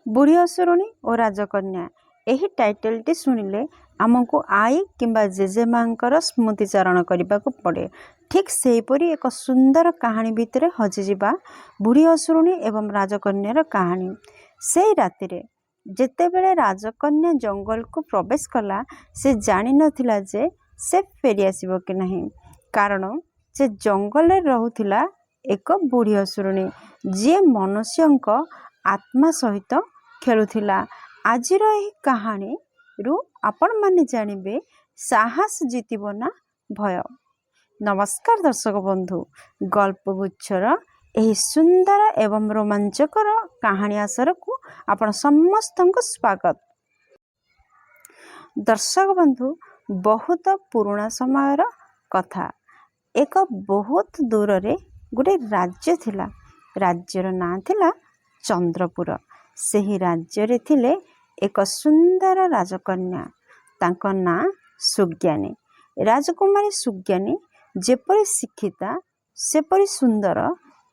बुढ़ी असुरुणी और राजकन्या यही टाइटलटी शुणिले आमको आई किंबा जेजेमांकर स्मृतिचारण करने को पड़े। ठीक सेहीपरि एक सुंदर कहानी भितर हजिजा बुढ़ी असुरुणी एवं राजकन्यार कहानी। से राति रे जेतेबेले राजकन्या जंगल को प्रवेश कला से जानी नथिला जे से फेरी आसीबो कि नहीं, कारण से जंगल रे रहुथिला एक बुढ़ी असुरुणी जी मनुष्यंक आत्मा सहित खेलुथिला। आजिर एही कहानी रु आपण माने जानिबे साहस जीतिबो ना भय। नमस्कार दर्शक बंधु, गल्पगुच्छर एही सुंदर एवं रोमांचकर कहानी आसर को आपण समस्त को स्वागत। दर्शक बंधु, बहुत पुराना समयर कथा। एक बहुत दूर रे गोटे राज्य थिला। राज्यर नाम थिला चंद्रपुर। सेही राज्य रे थिले एक सुंदर राजकन्या, तांको ना सुज्ञानी। राजकुमारी सुज्ञानी जेपरि शिक्षिता सेपरि सुंदर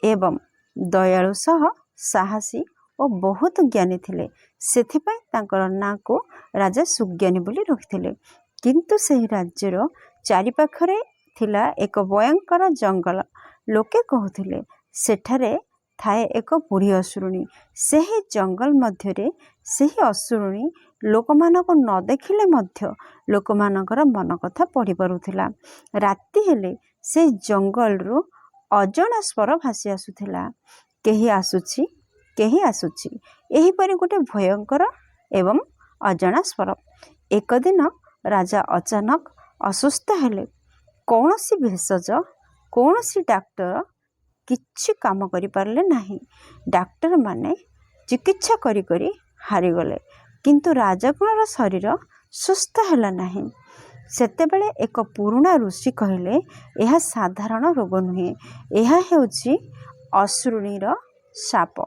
एवं दयालु सह साहसी और बहुत ज्ञानी थिले। सेथिपाई तांकर ना को राजा सुज्ञानी बोली रखिथिले। किंतु सेही राज्यर चारि पाखरे थिला एक भयंकर जंगल। लोके कहूथिले सेठारे थाए एक बुढ़ी असुरुणी। सेही जंगल मध्यरे सेही असुरुणी लोकमानक न देखिले मध्य लोकमानकर मन कथा पढ़ी पारुथिला। राति हेले से जंगल रु अजଣା स्वर भासी आसुथिला। केही आसुछि केही आसुछि, एही परि गोटे भयंकर एवं अजଣା स्वर। एक दिन राजा अचानक असुस्थ हेले। कौनसी भेषज कौनसी डाक्टर किछि काम करि पारले नाही। डाक्टर माने चिकित्सा करी करी हारिगले, किंतु राजकुमार शरीर सुस्थ हैला नाही। सेतेबेले एक पुराना ऋषि कहले यह साधारण रोग नुहे, यह हेउछि असुरुणीर शाप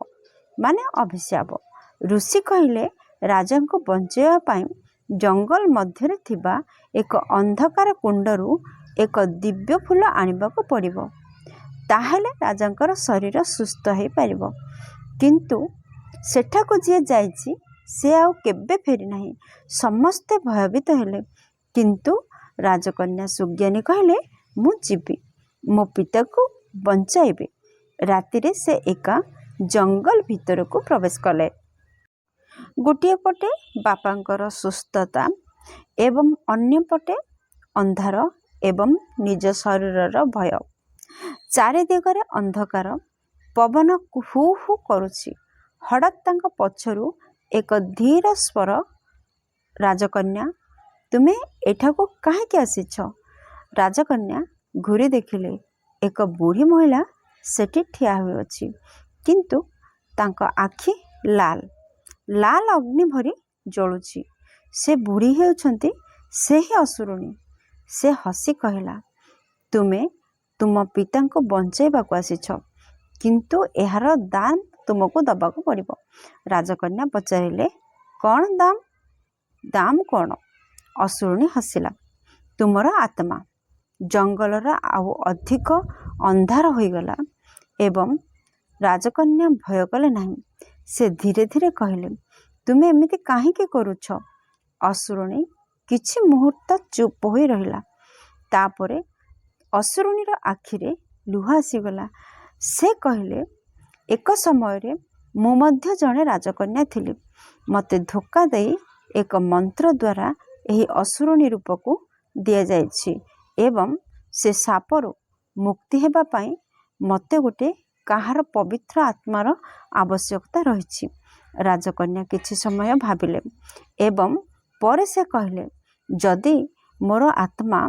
माने अभिशाप। ऋषि कहले राजा को बंचेवा पाई जंगल मध्यरे थिबा एक अंधकार कुंडरू एक दिव्य फूल आनिबाको पड़िबो, ताहेले राजांकर शरीर सुस्थ हो पारिबो। किंतु सेठाको जे जाइछि से आउ केबे फेरी नाही। समस्ते भयभीत हेले, किंतु राजकन्या सुज्ञानी कहले मु जीवी, मो पिता को बंचाइबे। रातिरे से एका जंगल भीतर को प्रवेश कले। गोटिए पटे बापांकर सुस्थता एवं अन्य पटे अंधार एवं निज शरीरर भय। चारि दिगरे अंधकार, पवन हु हु करुछि। हठात तांका पछरु एक धीर स्वर, राजकन्या तुमे एठाको काहेकि आसीछ? राजकन्या घूरी देखिले एक बुढ़ी महिला सेठी ठिया हुई अछि, किंतु तांका आखि लाल लाल अग्नि भरी जळुछि। से बुढ़ी हेउछंती सेही असुरुणी। से हसी कहला, तुमे तुम पिता को बंचाइबा को आसीछ, किंतु एहार दाम तुमको दबाको पड़िबो। राजकन्या पचारिले कौन दाम? दाम कौन? असुरुणी हसिला, तुमर आत्मा। जंगलर आउ अधिक अंधार होइगला एवं राजकन्या भय कले नाही। से धीरे धीरे कहले, तुमे एमिति काहेकि करूछ? असुरुणी किछि मुहूर्त चुप होई रहिला। तापरे असुरुणीर आखिरे लुह आसीगला। से कहले, एक समय रे मु मध्य जणे राजकन्या थिली। मते धोखा देई एक मंत्र द्वारा एही असुरुणी रूप को दिया जाइछि एवं से सापरु मुक्ति हेबा पाई मते गोटे काहार पवित्र आत्मार आवश्यकता रहिछि। राजकन्या किछि समय भाबिले एवं परे से कहले, जदि मोर आत्मा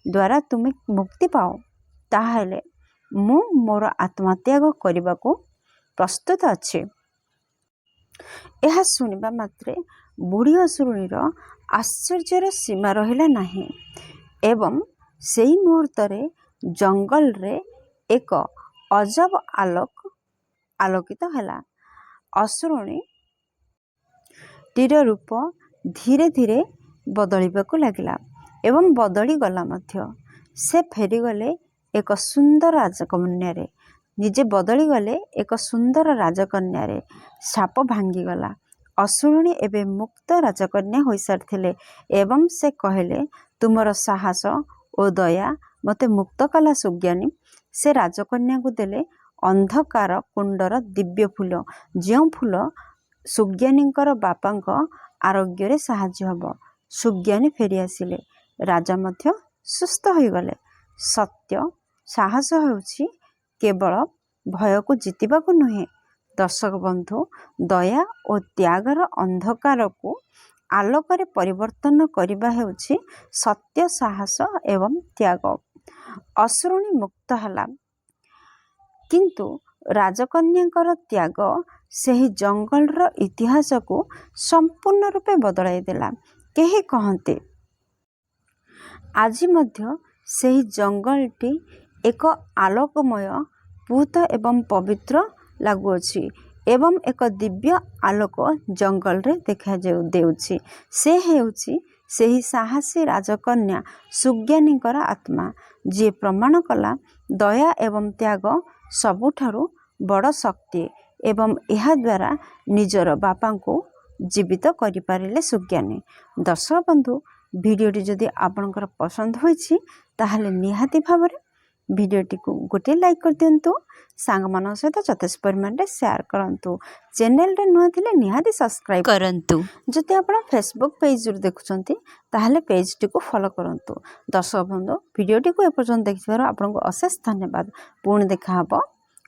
द्वारा तुम मुक्ति पाओ ताहेले मु मोर आत्मा त्याग करने को प्रस्तुत अच्छे। यह सुनिबा मात्रे बुढ़ी असुरुणीर आश्चर्यर सीमा रहिला नाही एवं सेही मुहूर्त रे जंगल रे एक अजब आलोकित हैला। असुरुणी टीर रूप धीरे धीरे बदलिबाकु लागिला एवं बदली गला मध्य। से फेरीगले एक सुंदर राजकन्या रे, निजे बदली गले एक सुंदर राजकन्या रे। साप भांगीगला ଅସୁରୁଣୀ ଏବେ ମୁକ୍ତ ରାଜକନ୍ୟା ହୋଇସାରିଥିଲେ ଏବଂ ସେ କହିଲେ, ତୁମର ସାହସ ଓ ଦୟା ମୋତେ ମୁକ୍ତ କଲା ସୁଜ୍ଞାନୀ। ସେ ରାଜକନ୍ୟାକୁ ଦେଲେ ଅନ୍ଧକାର କୁଣ୍ଡର ଦିବ୍ୟ ଫୁଲ, ଯେଉଁ ଫୁଲ ସୁଜ୍ଞାନୀଙ୍କର ବାପାଙ୍କ ଆରୋଗ୍ୟରେ ସାହାଯ୍ୟ ହେବ। ସୁଜ୍ଞାନୀ ଫେରିଆସିଲେ, ରାଜା ମଧ୍ୟ ସୁସ୍ଥ ହୋଇଗଲେ। ସତ୍ୟ ସାହସ ହେଉଛି କେବଳ ଭୟକୁ ଜିତିବାକୁ ନୁହେଁ। ଦର୍ଶକ ବନ୍ଧୁ, ଦୟା ଓ ତ୍ୟାଗର ଅନ୍ଧକାରକୁ ଆଲୋକରେ ପରିବର୍ତ୍ତନ କରିବା ହେଉଛି ସତ୍ୟ, ସାହସ ଏବଂ ତ୍ୟାଗ। ଅସୁରୁଣୀ ମୁକ୍ତ ହେଲା, କିନ୍ତୁ ରାଜକନ୍ୟାଙ୍କର ତ୍ୟାଗ ସେହି ଜଙ୍ଗଲର ଇତିହାସକୁ ସମ୍ପୂର୍ଣ୍ଣ ରୂପେ ବଦଳାଇ ଦେଲା। କେହି କହନ୍ତି ଆଜି ମଧ୍ୟ ସେହି ଜଙ୍ଗଲଟି ଏକ ଆଲୋକମୟ, ପୂତ ଏବଂ ପବିତ୍ର ଲାଗୁଅଛି ଏବଂ ଏକ ଦିବ୍ୟ ଆଲୋକ ଜଙ୍ଗଲରେ ଦେଖାଦେଉଛି। ସେ ହେଉଛି ସେହି ସାହସୀ ରାଜକନ୍ୟା ସୁଜ୍ଞାନୀଙ୍କର ଆତ୍ମା, ଯିଏ ପ୍ରମାଣ କଲା ଦୟା ଏବଂ ତ୍ୟାଗ ସବୁଠାରୁ ବଡ଼ ଶକ୍ତି ଏବଂ ଏହାଦ୍ୱାରା ନିଜର ବାପାଙ୍କୁ ଜୀବିତ କରିପାରିଲେ ସୁଜ୍ଞାନୀ। ଦର୍ଶକ ବନ୍ଧୁ, ଭିଡ଼ିଓଟି ଯଦି ଆପଣଙ୍କର ପସନ୍ଦ ହୋଇଛି ତାହେଲେ ନିହାତି ଭାବରେ ଭିଡ଼ିଓଟିକୁ ଗୋଟିଏ ଲାଇକ୍ କରିଦିଅନ୍ତୁ, ସାଙ୍ଗମାନଙ୍କ ସହିତ ଯଥେଷ୍ଟ ପରିମାଣରେ ସେୟାର କରନ୍ତୁ, ଚ୍ୟାନେଲରେ ନୂଆ ଥିଲେ ନିହାତି ସବସ୍କ୍ରାଇବ୍ କରନ୍ତୁ। ଯଦି ଆପଣ ଫେସବୁକ୍ ପେଜରୁ ଦେଖୁଛନ୍ତି ତାହେଲେ ପେଜଟିକୁ ଫଲୋ କରନ୍ତୁ। ଦର୍ଶକ ବନ୍ଧୁ, ଭିଡ଼ିଓଟିକୁ ଏପର୍ଯ୍ୟନ୍ତ ଦେଖିଥିବାରୁ ଆପଣଙ୍କୁ ଅଶେଷ ଧନ୍ୟବାଦ। ପୁଣି ଦେଖାହେବ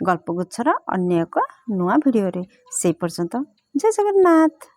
ଗଳ୍ପଗୁଚ୍ଛର ଅନ୍ୟ ଏକ ନୂଆ ଭିଡ଼ିଓରେ। ସେହି ପର୍ଯ୍ୟନ୍ତ ଜୟ ଜଗନ୍ନାଥ।